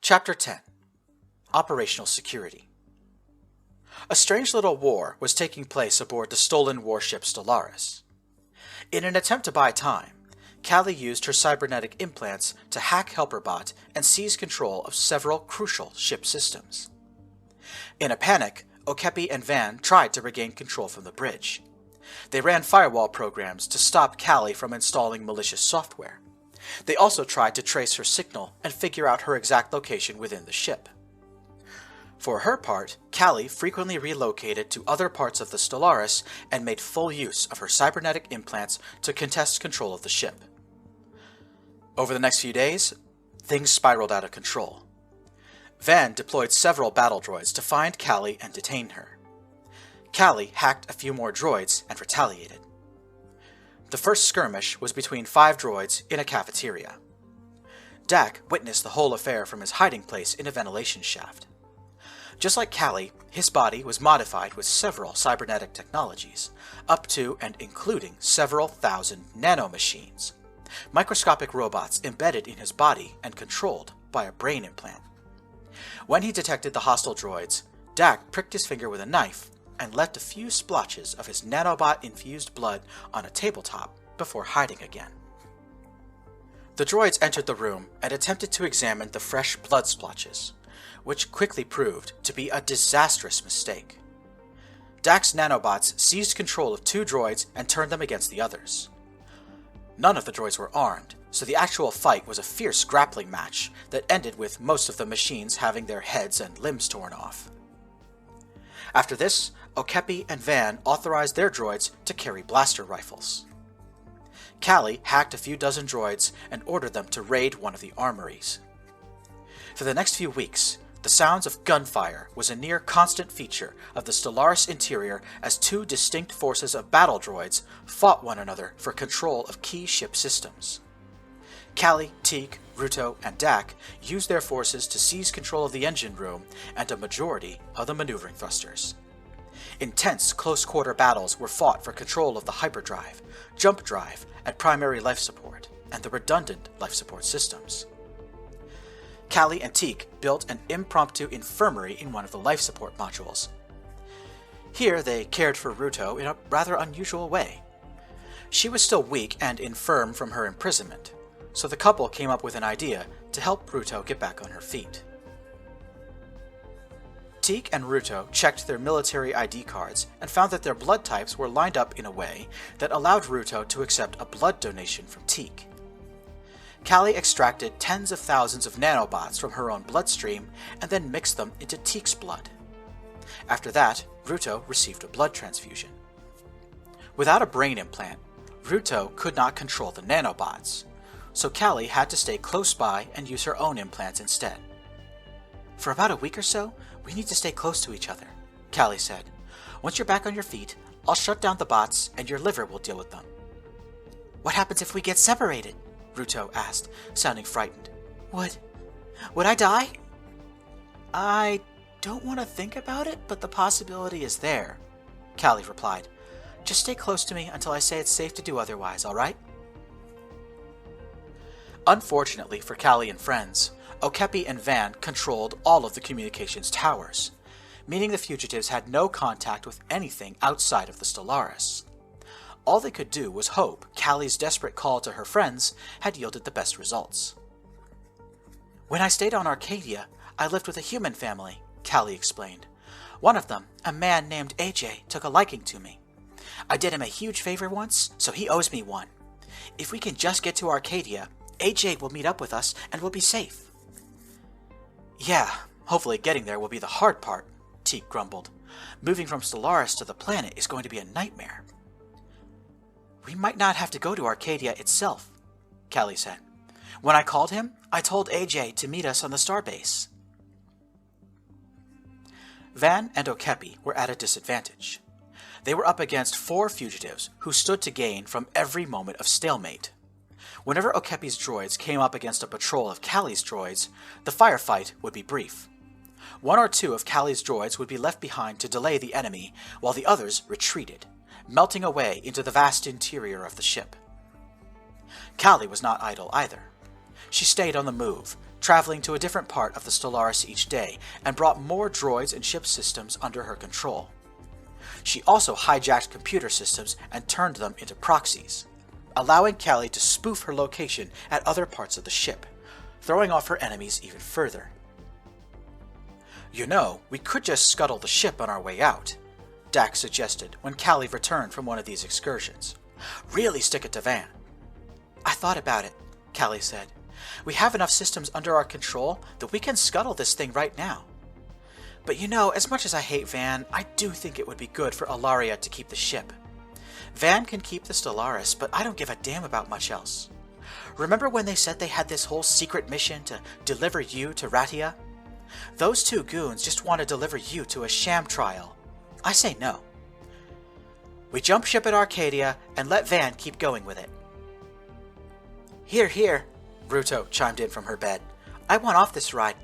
Chapter 10. Operational Security. A strange little war was taking place aboard the stolen warship Stellaris. In an attempt to buy time, Callie used her cybernetic implants to hack Helperbot and seize control of several crucial ship systems. In a panic, Okepi and Van tried to regain control from the bridge. They ran firewall programs to stop Callie from installing malicious software. They also tried to trace her signal and figure out her exact location within the ship. For her part, Callie frequently relocated to other parts of the Stellaris and made full use of her cybernetic implants to contest control of the ship. Over the next few days, things spiraled out of control. Van deployed several battle droids to find Callie and detain her. Callie hacked a few more droids and retaliated. The first skirmish was between 5 droids in a cafeteria. Dak witnessed the whole affair from his hiding place in a ventilation shaft. Just like Callie, his body was modified with several cybernetic technologies, up to and including several thousand nanomachines, microscopic robots embedded in his body and controlled by a brain implant. When he detected the hostile droids, Dak pricked his finger with a knife and left a few splotches of his nanobot-infused blood on a tabletop before hiding again. The droids entered the room and attempted to examine the fresh blood splotches, which quickly proved to be a disastrous mistake. Dak's nanobots seized control of 2 droids and turned them against the others. None of the droids were armed, so the actual fight was a fierce grappling match that ended with most of the machines having their heads and limbs torn off. After this, Okepi and Van authorized their droids to carry blaster rifles. Callie hacked a few dozen droids and ordered them to raid one of the armories. For the next few weeks, the sounds of gunfire was a near constant feature of the Stellaris interior as 2 distinct forces of battle droids fought one another for control of key ship systems. Callie, Teak, Ruto, and Dak used their forces to seize control of the engine room and a majority of the maneuvering thrusters. Intense close-quarter battles were fought for control of the hyperdrive, jump drive, and primary life support, and the redundant life support systems. Callie and Teak built an impromptu infirmary in one of the life support modules. Here they cared for Ruto in a rather unusual way. She was still weak and infirm from her imprisonment, so the couple came up with an idea to help Ruto get back on her feet. Teak and Ruto checked their military ID cards and found that their blood types were lined up in a way that allowed Ruto to accept a blood donation from Teak. Callie extracted tens of thousands of nanobots from her own bloodstream and then mixed them into Teak's blood. After that, Ruto received a blood transfusion. Without a brain implant, Ruto could not control the nanobots, so Callie had to stay close by and use her own implants instead. "For about a week or so, we need to stay close to each other," Callie said. "Once you're back on your feet, I'll shut down the bots and your liver will deal with them." "What happens if we get separated?" Ruto asked, sounding frightened. Would I die?" "I don't want to think about it, but the possibility is there," Callie replied. "Just stay close to me until I say it's safe to do otherwise, alright?" Unfortunately for Callie and friends, Okepi and Van controlled all of the communications towers, meaning the fugitives had no contact with anything outside of the Stellaris. All they could do was hope Callie's desperate call to her friends had yielded the best results. "When I stayed on Arcadia, I lived with a human family," Callie explained. "One of them, a man named AJ, took a liking to me. I did him a huge favor once, so he owes me one. If we can just get to Arcadia, AJ will meet up with us and we'll be safe." "Yeah, hopefully getting there will be the hard part," Teak grumbled. "Moving from Stellaris to the planet is going to be a nightmare." "We might not have to go to Arcadia itself," Callie said. "When I called him, I told AJ to meet us on the starbase." Van and Okepi were at a disadvantage. They were up against 4 fugitives who stood to gain from every moment of stalemate. Whenever Okepi's droids came up against a patrol of Callie's droids, the firefight would be brief. 1 or 2 of Callie's droids would be left behind to delay the enemy, while the others retreated, melting away into the vast interior of the ship. Callie was not idle either. She stayed on the move, traveling to a different part of the Stellaris each day and brought more droids and ship systems under her control. She also hijacked computer systems and turned them into proxies, allowing Callie to spoof her location at other parts of the ship, throwing off her enemies even further. "You know, we could just scuttle the ship on our way out," Dax suggested when Callie returned from one of these excursions. "Really stick it to Van." "I thought about it," Callie said. "We have enough systems under our control that we can scuttle this thing right now. But you know, as much as I hate Van, I do think it would be good for Ilaria to keep the ship. Van can keep the Stellaris, but I don't give a damn about much else. Remember when they said they had this whole secret mission to deliver you to Ratia? Those two goons just want to deliver you to a sham trial. I say no. We jump ship at Arcadia and let Van keep going with it." "Here, here," Ruto chimed in from her bed. "I want off this ride."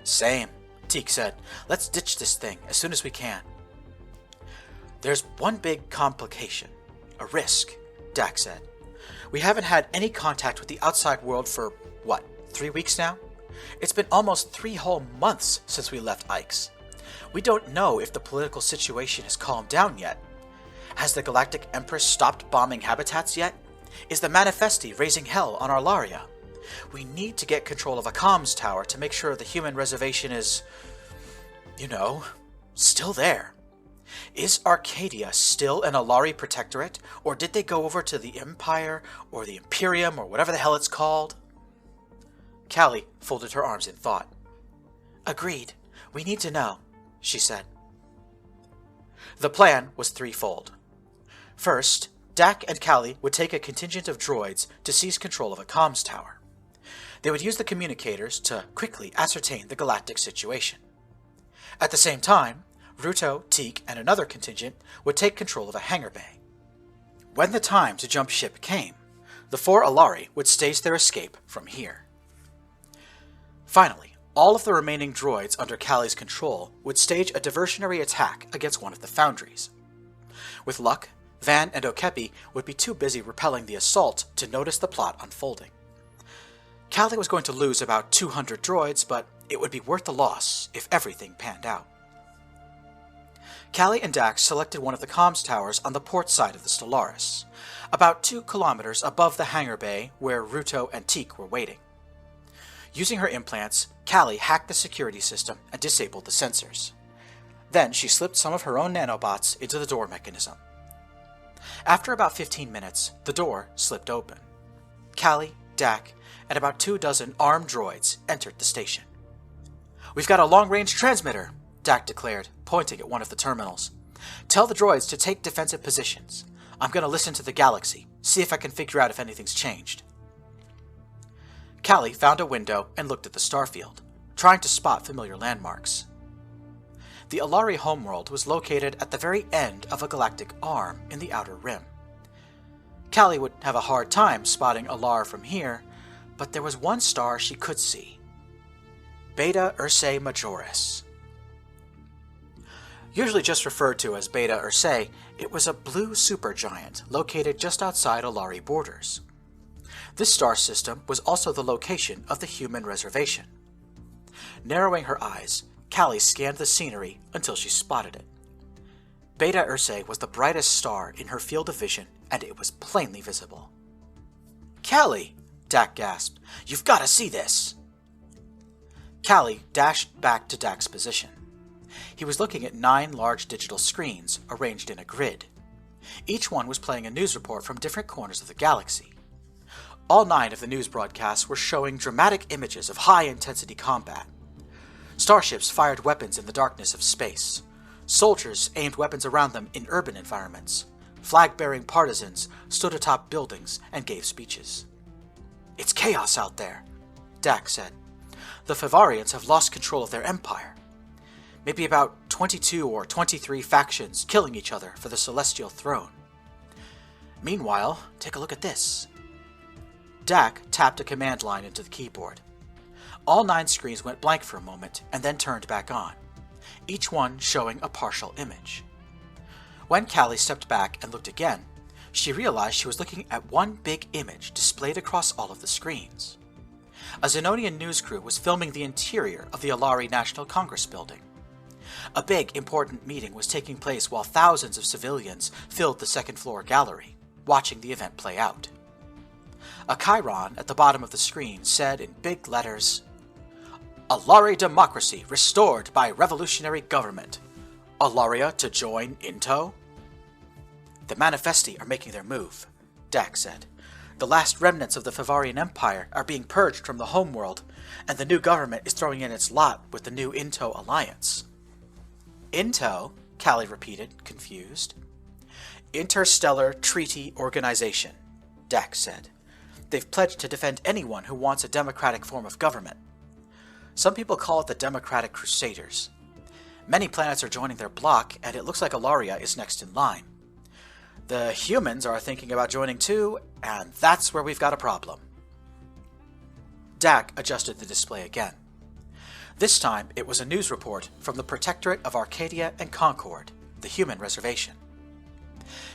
"Same," Teak said. "Let's ditch this thing as soon as we can." "There's one big complication. A risk," Dax said. "We haven't had any contact with the outside world for, 3 weeks now? It's been almost 3 whole months since we left Ike's. We don't know if the political situation has calmed down yet. Has the Galactic Empress stopped bombing habitats yet? Is the Manifesti raising hell on Arlaria? We need to get control of a comms tower to make sure the human reservation is, still there. Is Arcadia still an Alari protectorate, or did they go over to the Empire, or the Imperium, or whatever the hell it's called?" Callie folded her arms in thought. "Agreed. We need to know," she said. The plan was threefold. First, Dak and Callie would take a contingent of droids to seize control of a comms tower. They would use the communicators to quickly ascertain the galactic situation. At the same time, Ruto, Teak, and another contingent would take control of a hangar bay. When the time to jump ship came, the 4 Alari would stage their escape from here. Finally, all of the remaining droids under Callie's control would stage a diversionary attack against one of the foundries. With luck, Van and Okepi would be too busy repelling the assault to notice the plot unfolding. Callie was going to lose about 200 droids, but it would be worth the loss if everything panned out. Callie and Dax selected one of the comms towers on the port side of the Stellaris, about 2 kilometers above the hangar bay where Ruto and Teak were waiting. Using her implants, Callie hacked the security system and disabled the sensors. Then she slipped some of her own nanobots into the door mechanism. After about 15 minutes, the door slipped open. Callie, Dak, and about 24 armed droids entered the station. "We've got a long-range transmitter," Dak declared, pointing at one of the terminals. "Tell the droids to take defensive positions. I'm going to listen to the galaxy, see if I can figure out if anything's changed." Callie found a window and looked at the starfield, trying to spot familiar landmarks. The Alari homeworld was located at the very end of a galactic arm in the outer rim. Callie would have a hard time spotting Alar from here, but there was one star she could see. Beta Ursae Majoris. Usually just referred to as Beta Ursae, it was a blue supergiant located just outside Alari borders. This star system was also the location of the human reservation. Narrowing her eyes, Callie scanned the scenery until she spotted it. Beta Ursae was the brightest star in her field of vision, and it was plainly visible. "Callie!" Dak gasped. "You've got to see this!" Callie dashed back to Dak's position. He was looking at 9 large digital screens arranged in a grid. Each one was playing a news report from different corners of the galaxy. All 9 of the news broadcasts were showing dramatic images of high-intensity combat. Starships fired weapons in the darkness of space. Soldiers aimed weapons around them in urban environments. Flag-bearing partisans stood atop buildings and gave speeches. "It's chaos out there," Dak said. "The Favarians have lost control of their empire. Maybe about 22 or 23 factions killing each other for the celestial throne. Meanwhile, take a look at this." Dak tapped a command line into the keyboard. All 9 screens went blank for a moment and then turned back on, each one showing a partial image. When Callie stepped back and looked again, she realized she was looking at one big image displayed across all of the screens. A Zenonian news crew was filming the interior of the Alari National Congress building. A big, important meeting was taking place while thousands of civilians filled the second-floor gallery, watching the event play out. A chyron at the bottom of the screen said in big letters, "Alari democracy restored by revolutionary government. Alaria to join INTO?" "The Manifesti are making their move," Dak said. "The last remnants of the Favarian Empire are being purged from the homeworld, and the new government is throwing in its lot with the new INTO alliance." "INTO?" Callie repeated, confused. "Interstellar Treaty Organization," Dak said. "They've pledged to defend anyone who wants a democratic form of government. Some people call it the Democratic Crusaders. Many planets are joining their bloc, and it looks like Alaria is next in line. The humans are thinking about joining too, and that's where we've got a problem." Dak adjusted the display again. This time, it was a news report from the Protectorate of Arcadia and Concord, the human reservation.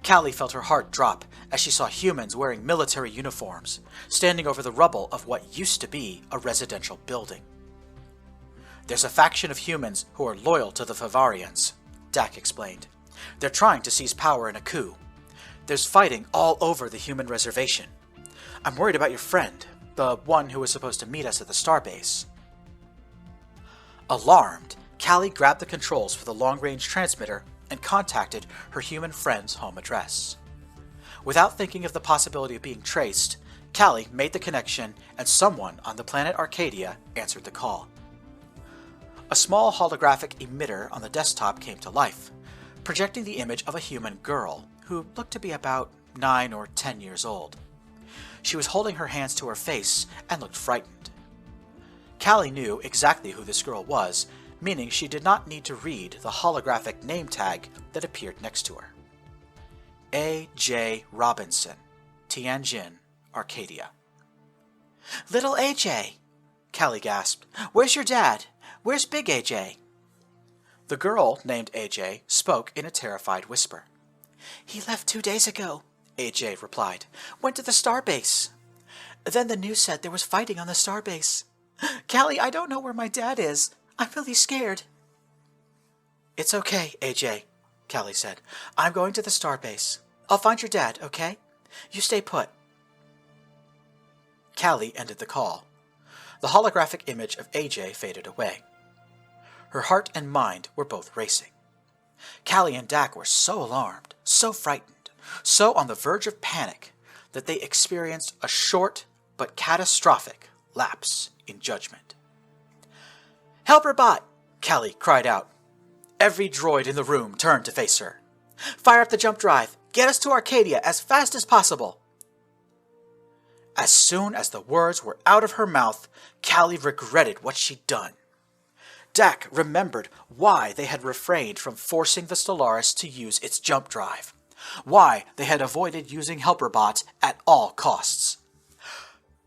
Callie felt her heart drop as she saw humans wearing military uniforms, standing over the rubble of what used to be a residential building. "There's a faction of humans who are loyal to the Favarians," Dak explained. "They're trying to seize power in a coup. There's fighting all over the human reservation. I'm worried about your friend, the one who was supposed to meet us at the starbase." Alarmed, Callie grabbed the controls for the long-range transmitter and contacted her human friend's home address. Without thinking of the possibility of being traced, Callie made the connection and someone on the planet Arcadia answered the call. A small holographic emitter on the desktop came to life, projecting the image of a human girl who looked to be about 9 or 10 years old. She was holding her hands to her face and looked frightened. Callie knew exactly who this girl was, meaning she did not need to read the holographic name tag that appeared next to her. A.J. Robinson, Tianjin, Arcadia. "Little AJ," Callie gasped. "Where's your dad? Where's Big AJ?" The girl, named AJ, spoke in a terrified whisper. "He left 2 days ago," AJ replied. "Went to the starbase. Then the news said there was fighting on the starbase. Callie, I don't know where my dad is. I'm really scared." "It's okay, AJ," Callie said. "I'm going to the starbase. I'll find your dad, okay? You stay put." Callie ended the call. The holographic image of AJ faded away. Her heart and mind were both racing. Callie and Dak were so alarmed, so frightened, so on the verge of panic, that they experienced a short but catastrophic lapse in judgment. "Helper bot!" Callie cried out. Every droid in the room turned to face her. "Fire up the jump drive! Get us to Arcadia as fast as possible!" As soon as the words were out of her mouth, Callie regretted what she'd done. Dak remembered why they had refrained from forcing the Stellaris to use its jump drive, why they had avoided using Helperbot at all costs.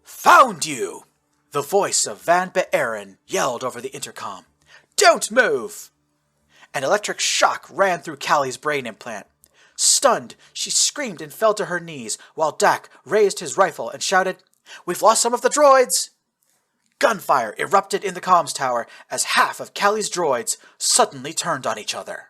"Found you!" The voice of Van Beeren yelled over the intercom. "Don't move!" An electric shock ran through Callie's brain implant. Stunned, she screamed and fell to her knees, while Dak raised his rifle and shouted, "We've lost some of the droids!" Gunfire erupted in the comms tower as half of Callie's droids suddenly turned on each other.